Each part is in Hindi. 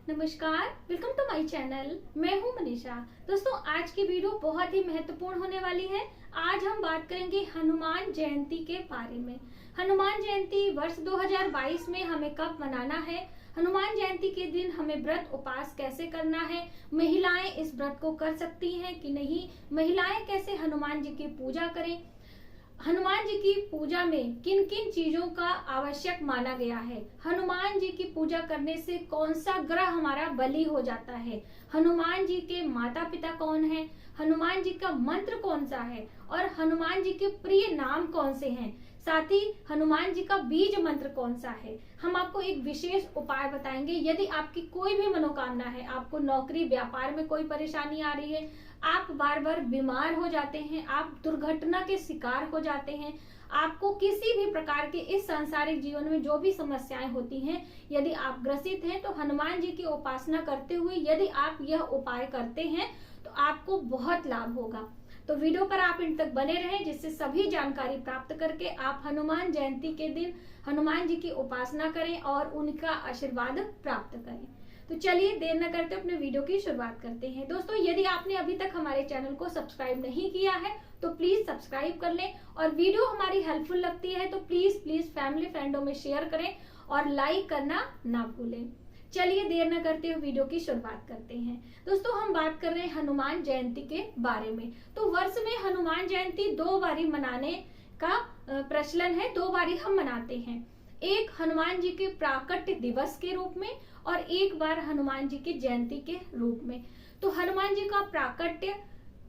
नमस्कार, वेलकम टू माय चैनल। मैं हूं मनीषा। दोस्तों, आज की वीडियो बहुत ही महत्वपूर्ण होने वाली है। आज हम बात करेंगे हनुमान जयंती के बारे में। हनुमान जयंती वर्ष 2022 में हमें कब मनाना है, हनुमान जयंती के दिन हमें व्रत उपास कैसे करना है, महिलाएं इस व्रत को कर सकती हैं कि नहीं, महिलाएं कैसे हनुमान जी की पूजा करें, हनुमान जी की पूजा में किन किन चीजों का आवश्यक माना गया है, हनुमान जी की पूजा करने से कौन सा ग्रह हमारा बलि हो जाता है, हनुमान जी के माता पिता कौन है, हनुमान जी का मंत्र कौन सा है और हनुमान जी के प्रिय नाम कौन से हैं, साथ ही हनुमान जी का बीज मंत्र कौन सा है। हम आपको एक विशेष उपाय बताएंगे। यदि आपकी कोई भी मनोकामना है, आपको नौकरी व्यापार में कोई परेशानी आ रही है, आप बार बार बीमार हो जाते हैं, आप दुर्घटना के शिकार हो जाते हैं, आपको किसी भी प्रकार के इस सांसारिक जीवन में जो भी समस्याएं होती हैं, यदि आप ग्रसित हैं तो हनुमान जी की उपासना करते हुए यदि आप यह उपाय करते हैं तो आपको बहुत लाभ होगा। तो वीडियो पर आप इन तक बने रहें, जिससे सभी जानकारी प्राप्त करके आप हनुमान जयंती के दिन हनुमान जी की उपासना करें और उनका आशीर्वाद प्राप्त करें। तो चलिए देर न करते अपने वीडियो की शुरुआत करते हैं। दोस्तों, यदि आपने अभी तक हमारे चैनल को सब्सक्राइब नहीं किया है तो प्लीज सब्सक्राइब कर लें, और वीडियो हमारी हेल्पफुल लगती है तो प्लीज फैमिली फ्रेंडों में शेयर करें और लाइक करना ना भूलें। चलिए देर न करते हुए वीडियो की शुरुआत करते हैं। दोस्तों, हम बात कर रहे हैं हनुमान जयंती के बारे में। तो वर्ष में हनुमान जयंती 2 बारी मनाने का प्रचलन है, 2 बारी हम मनाते हैं। एक हनुमान जी के प्राकट्य दिवस के रूप में और एक बार हनुमान जी की जयंती के रूप में। तो हनुमान जी का प्राकट्य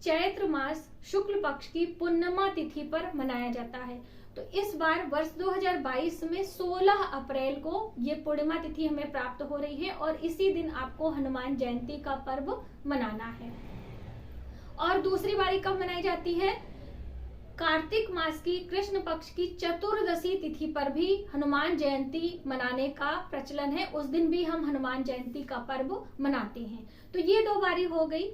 चैत्र मास शुक्ल पक्ष की पूर्णिमा तिथि पर मनाया जाता है। तो इस बार वर्ष 2022 में 16 अप्रैल को ये पूर्णिमा तिथि हमें प्राप्त हो रही है और इसी दिन आपको हनुमान जयंती का पर्व मनाना है। और दूसरी बारी कब मनाई जाती है? कार्तिक मास की कृष्ण पक्ष की चतुर्दशी तिथि पर भी हनुमान जयंती मनाने का प्रचलन है। उस दिन भी हम हनुमान जयंती का पर्व मनाते हैं। तो ये 2 बारी हो गई।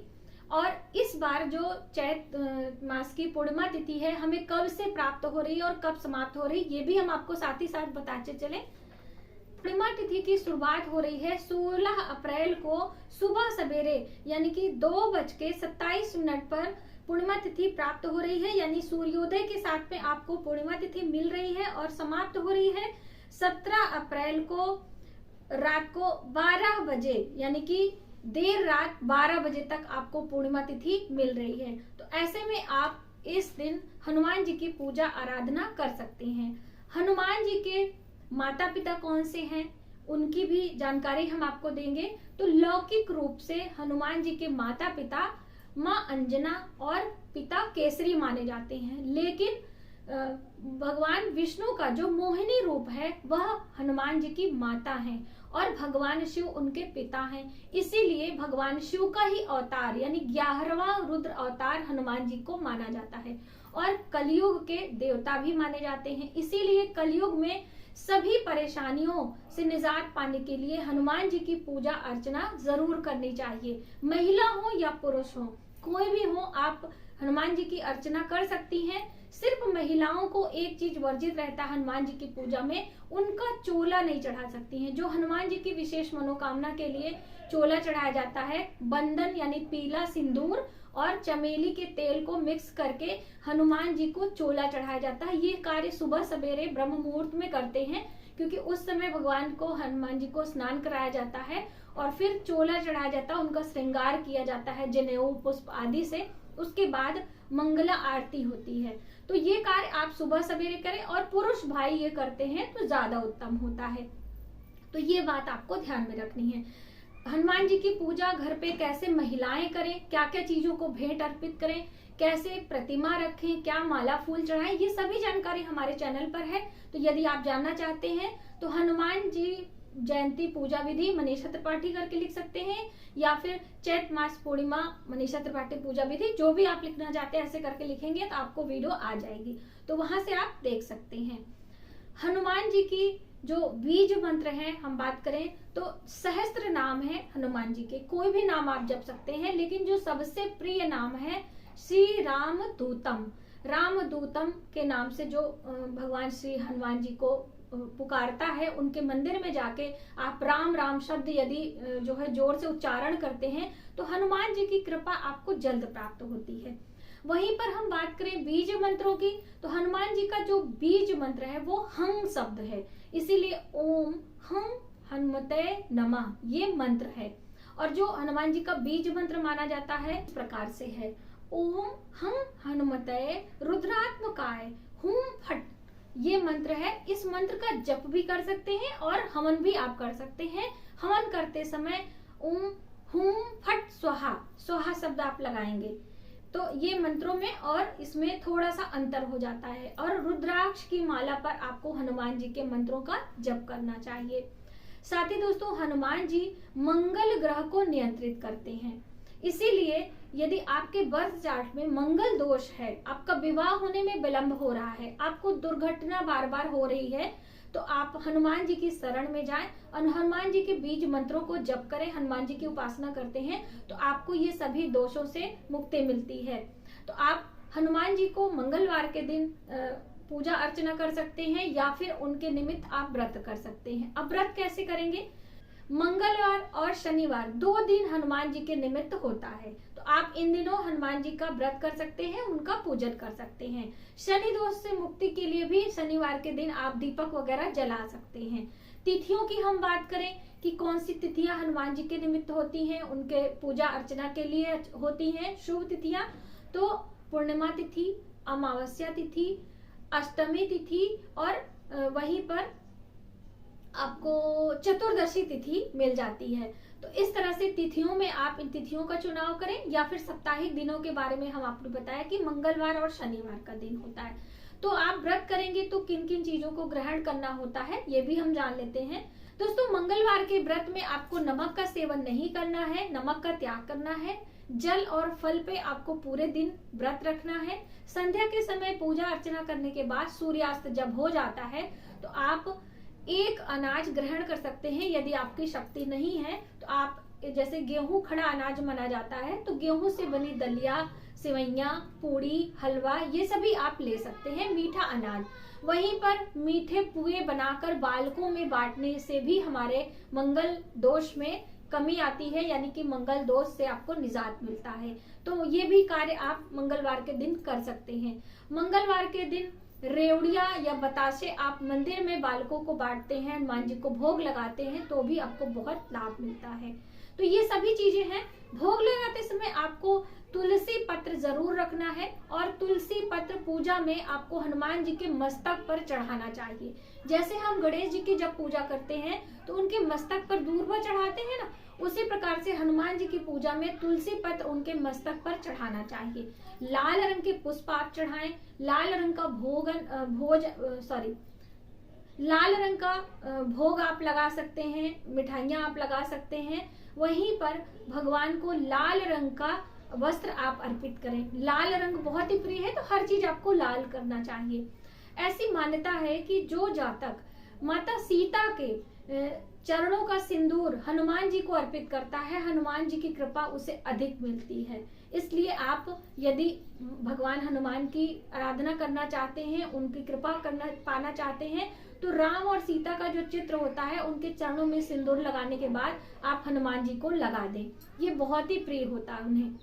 और इस बार जो चैत मास की पूर्णिमा तिथि है हमें कब से प्राप्त हो रही है और कब समाप्त हो रही है, ये भी हम आपको साथ ही साथ बताते चले। पूर्णिमा तिथि की शुरुआत हो रही है 16 अप्रैल को सुबह सवेरे, यानी कि 2:27 पर पूर्णिमा तिथि प्राप्त हो रही है, यानी सूर्योदय के साथ में आपको पूर्णिमा तिथि मिल रही है। और समाप्त हो रही है 17 अप्रैल को रात को 12 बजे, यानी कि देर रात 12 बजे तक आपको पूर्णिमा तिथि मिल रही है। तो ऐसे में आप इस दिन हनुमान जी की पूजा आराधना कर सकते हैं। हनुमान जी के माता पिता कौन से हैं, उनकी भी जानकारी हम आपको देंगे। तो लौकिक रूप से हनुमान जी के माता पिता माँ अंजना और पिता केसरी माने जाते हैं, लेकिन भगवान विष्णु का जो मोहिनी रूप है वह हनुमान जी की माता हैं और भगवान शिव उनके पिता हैं। इसीलिए भगवान शिव का ही अवतार यानी 11वां रुद्र अवतार हनुमान जी को माना जाता है और कलयुग के देवता भी माने जाते हैं। इसीलिए कलयुग में सभी परेशानियों से निजात पाने के लिए हनुमान जी की पूजा अर्चना जरूर करनी चाहिए। महिला हो या पुरुष हो, कोई भी हो, आप हनुमान जी की अर्चना कर सकती हैं। सिर्फ महिलाओं को एक चीज वर्जित रहता है हनुमान जी की पूजा में, उनका चोला नहीं चढ़ा सकती हैं। जो हनुमान जी की विशेष मनोकामना के लिए चोला चढ़ाया जाता है, बंधन यानी पीला सिंदूर और चमेली के तेल को मिक्स करके हनुमान जी को चोला चढ़ाया जाता है। ये कार्य सुबह सवेरे ब्रह्म मुहूर्त में करते हैं, क्योंकि उस समय भगवान को, हनुमान जी को स्नान कराया जाता है और फिर चोला चढ़ाया जाता है, उनका श्रृंगार किया जाता है जनेऊ पुष्प आदि से। उसके बाद मंगला आरती होती है। तो ये कार्य आप सुबह सवेरे करें और पुरुष भाई ये करते हैं तो ज्यादा उत्तम होता है। तो ये बात आपको ध्यान में रखनी है। हनुमान जी की पूजा घर पे कैसे महिलाएं करें, क्या क्या चीजों को भेंट अर्पित करें, कैसे प्रतिमा रखें, क्या माला फूल चढ़ाएं, ये सभी जानकारी हमारे चैनल पर है। तो यदि आप जानना चाहते हैं तो हनुमान जी जयंती पूजा विधि मनीषा त्रिपाठी करके लिख सकते हैं, या फिर चैत मास पूर्णिमा मनीषा त्रिपाठी पूजा विधि, जो भी आप लिखना चाहते हैं ऐसे करके लिखेंगे तो आपको वीडियो आ जाएगी, तो वहां से आप देख सकते हैं। हनुमान जी की जो बीज मंत्र है हम बात करें तो सहस्त्र नाम है हनुमान जी के, कोई भी नाम आप जप सकते हैं, लेकिन जो सबसे प्रिय नाम है श्री राम दूतम, राम दूतम के नाम से जो भगवान श्री हनुमान जी को पुकारता है उनके मंदिर में जाके आप राम राम शब्द यदि जो है जोर से उच्चारण करते हैं तो हनुमान जी की कृपा आपको जल्द प्राप्त होती है। वहीं पर हम बात करें बीज मंत्रों की, तो हनुमान जी का जो बीज मंत्र है वो हंग शब्द है, इसीलिए ओम हंग हनुमते नमः ये मंत्र है। और जो हनुमान जी का बीज मंत्र माना जाता है इस प्रकार से है, ओम हंग हनुमते रुद्रात्मकाय हुम फट, ये मंत्र है। इस मंत्र का जप भी कर सकते हैं और हवन भी आप कर सकते हैं। हवन करते समय ओम हुम फट स्वाहा, स्वाहा शब्द आप लगाएंगे। तो ये मंत्रों में और इसमें थोड़ा सा अंतर हो जाता है। और रुद्राक्ष की माला पर आपको हनुमान जी के मंत्रों का जप करना चाहिए। साथ ही दोस्तों हनुमान जी मंगल ग्रह को नियंत्रित करते हैं, इसीलिए यदि आपके बर्थ चार्ट में मंगल दोष है, आपका विवाह होने में विलंब हो रहा है, आपको दुर्घटना बार बार हो रही है, तो आप हनुमान जी की शरण में जाएं और हनुमान जी के बीज मंत्रों को जप करें, हनुमान जी की उपासना करते हैं तो आपको ये सभी दोषों से मुक्ति मिलती है। तो आप हनुमान जी को मंगलवार के दिन पूजा अर्चना कर सकते हैं या फिर उनके निमित्त आप व्रत कर सकते हैं। अब व्रत कैसे करेंगे? मंगलवार और शनिवार 2 दिन हनुमान जी के निमित्त होता है, तो आप इन दिनों हनुमान जी का व्रत कर सकते हैं, उनका पूजन कर सकते हैं। शनि दोष से मुक्ति के लिए भी शनिवार के दिन आप दीपक वगैरह जला सकते हैं। तिथियों की हम बात करें कि कौन सी तिथियां हनुमान जी के निमित्त होती हैं, उनके पूजा अर्चना के लिए होती हैं शुभ तिथियां, तो पूर्णिमा तिथि, अमावस्या तिथि, अष्टमी तिथि और वहीं पर आपको चतुर्दशी तिथि मिल जाती है। तो इस तरह से तिथियों में आप इन तिथियों का चुनाव करें, या फिर साप्ताहिक दिनों के बारे में हम आपको बताया कि मंगलवार और शनिवार का दिन होता है। तो आप व्रत करेंगे तो किन किन चीजों को ग्रहण करना होता है ये भी हम जान लेते हैं। दोस्तों मंगलवार के व्रत में आपको नमक का सेवन नहीं करना है, नमक का त्याग करना है। जल और फल पे आपको पूरे दिन व्रत रखना है। संध्या के समय पूजा अर्चना करने के बाद सूर्यास्त जब हो जाता है तो आप एक अनाज ग्रहण कर सकते हैं। यदि आपकी शक्ति नहीं है तो आप जैसे गेहूं खड़ा अनाज माना जाता है, तो गेहूं से बनी दलिया, सेवइयां, पूड़ी, हलवा ये सभी आप ले सकते हैं, मीठा अनाज। वहीं पर मीठे पुए बनाकर बालकों में बांटने से भी हमारे मंगल दोष में कमी आती है, यानी कि मंगल दोष से आपको निजात मिलता है। तो ये भी कार्य आप मंगलवार के दिन कर सकते हैं। मंगलवार के दिन रेवड़िया या बतासे आप मंदिर में बालकों को बांटते हैं, हनुमान जी को भोग लगाते हैं तो भी आपको बहुत लाभ मिलता है। तो ये सभी चीजें हैं। भोग लगाते समय आपको तुलसी पत्र जरूर रखना है, और तुलसी पत्र पूजा में आपको हनुमान जी के मस्तक पर चढ़ाना चाहिए। जैसे हम गणेश जी की जब पूजा करते हैं तो उनके मस्तक पर दूर्वा चढ़ाते हैं ना, उसी प्रकार से हनुमान जी की पूजा में तुलसी पत्र उनके मस्तक पर चढ़ाना चाहिए। लाल रंग के पुष्प आप चढ़ाएं, लाल रंग का लाल रंग का भोग आप लगा सकते हैं, मिठाइयां आप लगा सकते हैं। वहीं पर भगवान को लाल रंग का वस्त्र आप अर्पित करें। लाल रंग बहुत ही प्रिय है तो हर चीज आपको लाल करना चाहिए। ऐसी मान्यता है कि जो जातक माता सीता के चरणों का सिंदूर हनुमान जी को अर्पित करता है, हनुमान जी की कृपा उसे अधिक मिलती है। इसलिए आप यदि भगवान हनुमान की आराधना करना चाहते हैं, उनकी कृपा पाना चाहते हैं, तो राम और सीता का जो चित्र होता है उनके चरणों में सिंदूर लगाने के बाद आप हनुमान जी को लगा दें, ये बहुत ही प्रिय होता है उन्हें।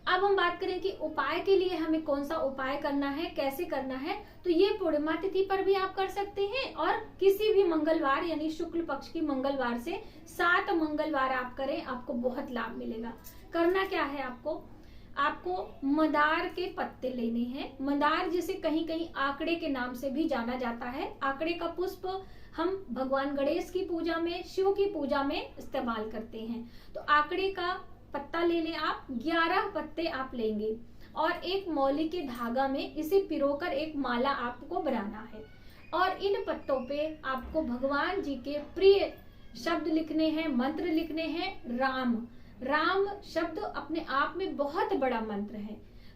अब हम बात करें कि उपाय के लिए हमें कौन सा उपाय करना है, कैसे करना है, तो ये पूर्णिमा तिथि पर भी आप कर सकते हैं और किसी भी मंगलवार यानी शुक्ल पक्ष की मंगलवार से 7 मंगलवार आप करें, आपको बहुत लाभ मिलेगा। करना क्या है आपको मदार के पत्ते लेने हैं। मदार जिसे कहीं कहीं आंकड़े के नाम से भी जाना जाता है। आंकड़े का पुष्प हम भगवान गणेश की पूजा में, शिव की पूजा में इस्तेमाल करते हैं। तो आंकड़े का पत्ता ले लें आप, 11 पत्ते आप लेंगे और एक मौली के धागा में इसे पिरोकर एक माला आपको बनाना है। और इन पत्तों पे आपको भगवान जी के प्रिय शब्द लिखने हैं, मंत्र लिखने हैं। राम शब्द अपने आप में बहुत बड़ा मंत्र है,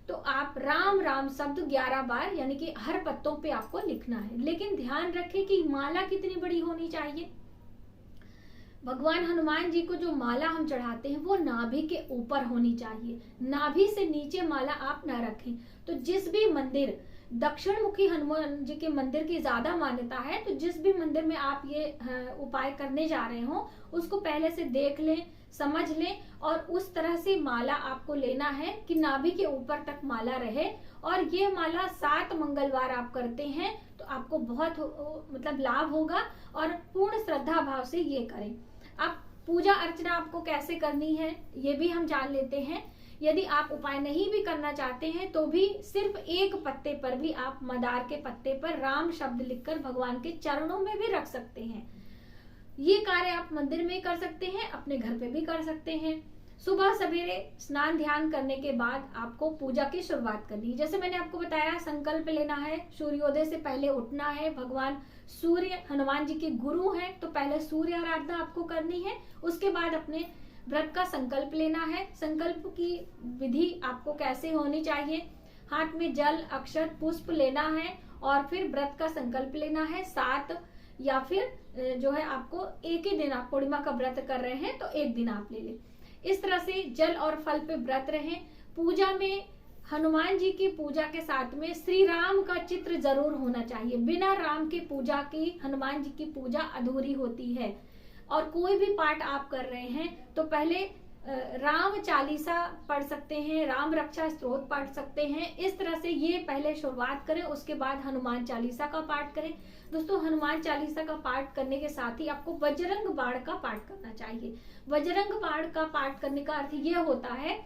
तो आप राम राम शब्द 11 बार यानी कि हर पत्तों पे आपको लिखना है। लेकिन ध्यान रखें कि माला कितनी बड़ी होनी चाहिए। भगवान हनुमान जी को जो माला हम चढ़ाते हैं वो नाभि के ऊपर होनी चाहिए, नाभि से नीचे माला आप ना रखें। तो जिस भी मंदिर दक्षिण मुखी हनुमान जी के मंदिर की ज्यादा मान्यता है। तो जिस भी मंदिर में आप ये उपाय करने जा रहे हो उसको पहले से देख लें, समझ लें और उस तरह से माला आपको लेना है कि नाभि के ऊपर तक माला रहे। और ये माला 7 मंगलवार आप करते हैं तो आपको बहुत मतलब लाभ होगा और पूर्ण श्रद्धा भाव से ये करें। अब पूजा अर्चना आपको कैसे करनी है ये भी हम जान लेते हैं। यदि आप उपाय नहीं भी करना चाहते हैं तो भी सिर्फ एक पत्ते पर भी आप मदार के पत्ते पर राम शब्द लिखकर भगवान के चरणों में भी रख सकते हैं। ये कार्य आप मंदिर में कर सकते हैं, अपने घर पे भी कर सकते हैं। सुबह सवेरे स्नान ध्यान करने के बाद आपको पूजा की शुरुआत करनी है। जैसे मैंने आपको बताया, संकल्प लेना है, सूर्योदय से पहले उठना है। भगवान सूर्य हनुमान जी के गुरु हैं तो पहले सूर्य आराधना आपको करनी है। उसके बाद अपने व्रत का संकल्प लेना है। संकल्प की विधि आपको कैसे होनी चाहिए, हाथ में जल अक्षत पुष्प लेना है और फिर व्रत का संकल्प लेना है। 7 या फिर जो है आपको एक ही दिन, आप पूर्णिमा का व्रत कर रहे हैं तो एक दिन आप ले लें। इस तरह से जल और फल पे व्रत रहें। पूजा में हनुमान जी की पूजा के साथ में श्री राम का चित्र जरूर होना चाहिए। बिना राम के पूजा की हनुमान जी की पूजा अधूरी होती है। और कोई भी पाठ आप कर रहे हैं तो पहले राम चालीसा पढ़ सकते हैं, राम रक्षा स्तोत्र पढ़ सकते हैं। इस तरह से ये पहले शुरुआत करें, उसके बाद हनुमान चालीसा का पाठ करें। दोस्तों, हनुमान चालीसा का पाठ करने के साथ ही आपको बजरंग बाण का पाठ करना चाहिए। बजरंग बाण का पाठ करने का अर्थ ये होता है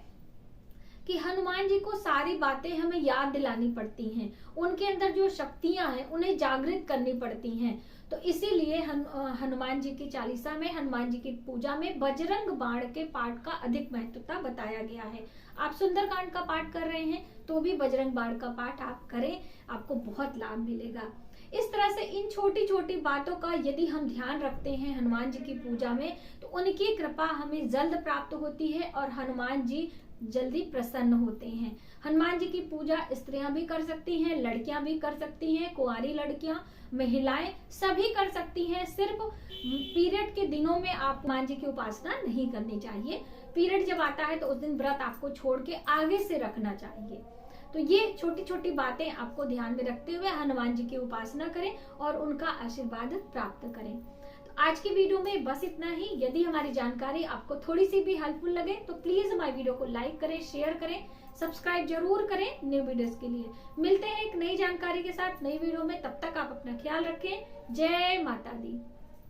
कि हनुमान जी को सारी बातें हमें याद दिलानी पड़ती हैं, उनके अंदर जो शक्तियां हैं उन्हें जागृत करनी पड़ती हैं। तो इसीलिए हनुमान जी की चालीसा में, हनुमान जी की पूजा में बजरंग बाण के पाठ का अधिक महत्वता बताया गया है। आप सुंदरकांड का पाठ कर रहे हैं तो भी बजरंग बाण का पाठ आप करें, आपको बहुत लाभ मिलेगा। इस तरह से इन छोटी छोटी बातों का यदि हम ध्यान रखते हैं हनुमान जी की पूजा में तो उनकी कृपा हमें जल्द प्राप्त होती है और हनुमान जी जल्दी प्रसन्न होते हैं। हनुमान जी की पूजा स्त्रियां भी कर सकती हैं, लड़कियां भी कर सकती हैं, कुंवारी लड़कियां, महिलाएं सभी कर सकती हैं। सिर्फ पीरियड के दिनों में आप हनुमान जी की उपासना नहीं करनी चाहिए। पीरियड जब आता है तो उस दिन व्रत आपको छोड़ के आगे से रखना चाहिए। तो ये छोटी छोटी बातें आपको ध्यान में रखते हुए हनुमान जी की उपासना करें और उनका आशीर्वाद प्राप्त करें। आज की वीडियो में बस इतना ही। यदि हमारी जानकारी आपको थोड़ी सी भी हेल्पफुल लगे तो प्लीज हमारी वीडियो को लाइक करें, शेयर करें, सब्सक्राइब जरूर करें न्यू वीडियोस के लिए। मिलते हैं एक नई जानकारी के साथ नई वीडियो में, तब तक आप अपना ख्याल रखें। जय माता दी।